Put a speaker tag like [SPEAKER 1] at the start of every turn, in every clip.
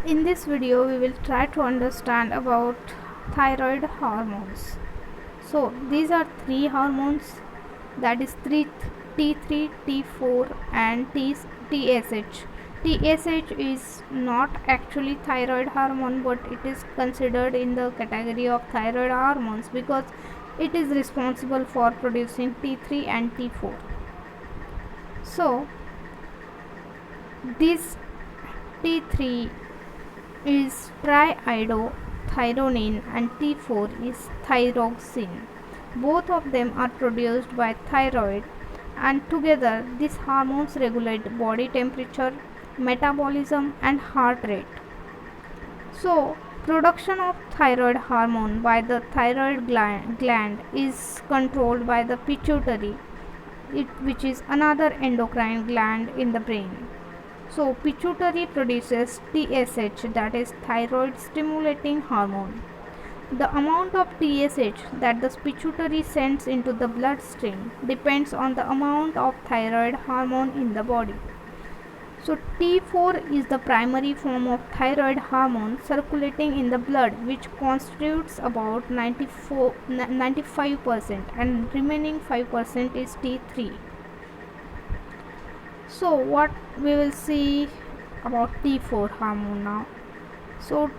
[SPEAKER 1] In this video, we will try to understand about thyroid hormones. So, these are three hormones, that is T3, T4 and TSH. TSH is not actually thyroid hormone, but it is considered in the category of thyroid hormones because it is responsible for producing T3 and T4. So, this T3 is triiodothyronine and T4 is thyroxine. Both of them are produced by thyroid, and together these hormones regulate body temperature, metabolism and heart rate. So, production of thyroid hormone by the thyroid gland is controlled by the pituitary, which is another endocrine gland in the brain. So, pituitary produces TSH, that is thyroid stimulating hormone. The amount of TSH that the pituitary sends into the bloodstream depends on the amount of thyroid hormone in the body. So, T4 is the primary form of thyroid hormone circulating in the blood, which constitutes about 95% and remaining 5% is T3. So, what we will see about T4 hormone now. So,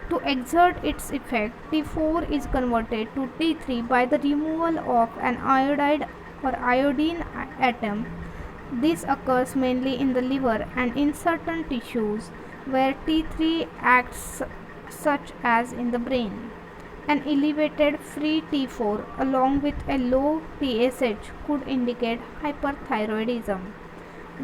[SPEAKER 1] to exert its effect, T4 is converted to T3 by the removal of an iodide or iodine atom. This occurs mainly in the liver and in certain tissues where T3 acts, such as in the brain. An elevated free T4 along with a low TSH could indicate hyperthyroidism.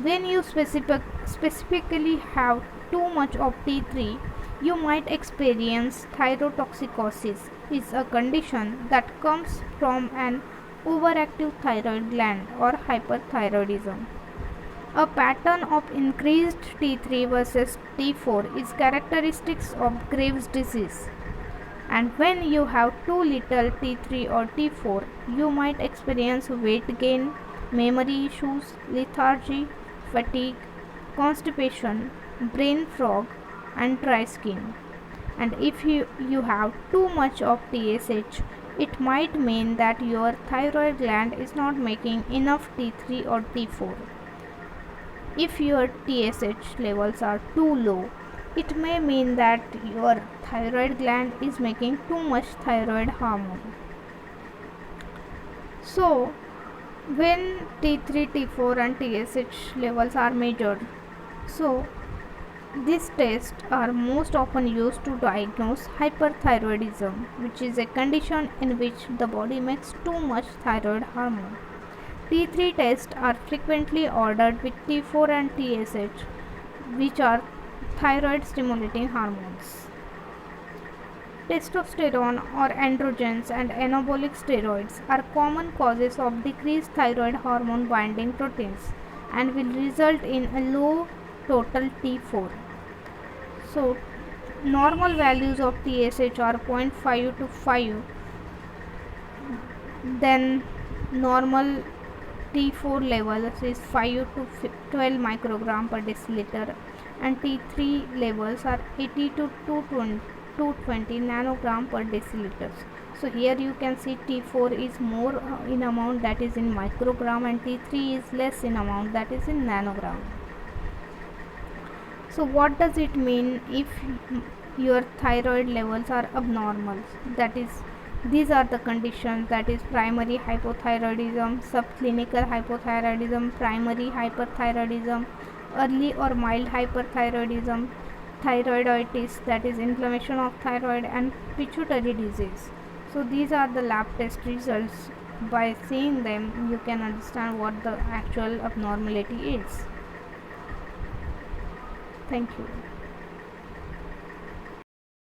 [SPEAKER 1] When you specifically have too much of T3, you might experience thyrotoxicosis. Is a condition that comes from an overactive thyroid gland or hyperthyroidism. A pattern of increased T3 versus T4 is characteristics of Graves' disease. And when you have too little T3 or T4, you might experience weight gain, memory issues, lethargy, fatigue, constipation, brain fog, and dry skin. And if you have too much of TSH, it might mean that your thyroid gland is not making enough T3 or T4. If your TSH levels are too low, it may mean that your thyroid gland is making too much thyroid hormone. So, when T3, T4 and TSH levels are measured, so these tests are most often used to diagnose hyperthyroidism, which is a condition in which the body makes too much thyroid hormone. T3 tests are frequently ordered with T4 and TSH, which are thyroid stimulating hormones. Testosterone or androgens and anabolic steroids are common causes of decreased thyroid hormone binding proteins and will result in a low total T4. So, normal values of TSH are 0.5 to 5, then normal T4 levels is 5 to 12 microgram per deciliter, and T3 levels are 80 to 220 nanogram per deciliter. So here you can see T4 is more in amount, that is in microgram, and T3 is less in amount, that is in nanogram. So what does it mean if your thyroid levels are abnormal? That is, these are the conditions, that is primary hypothyroidism, subclinical hypothyroidism, primary hyperthyroidism, early or mild hyperthyroidism, thyroiditis, that is inflammation of thyroid, and pituitary disease. So these are the lab test results. By seeing them, you can understand what the actual abnormality is. Thank you.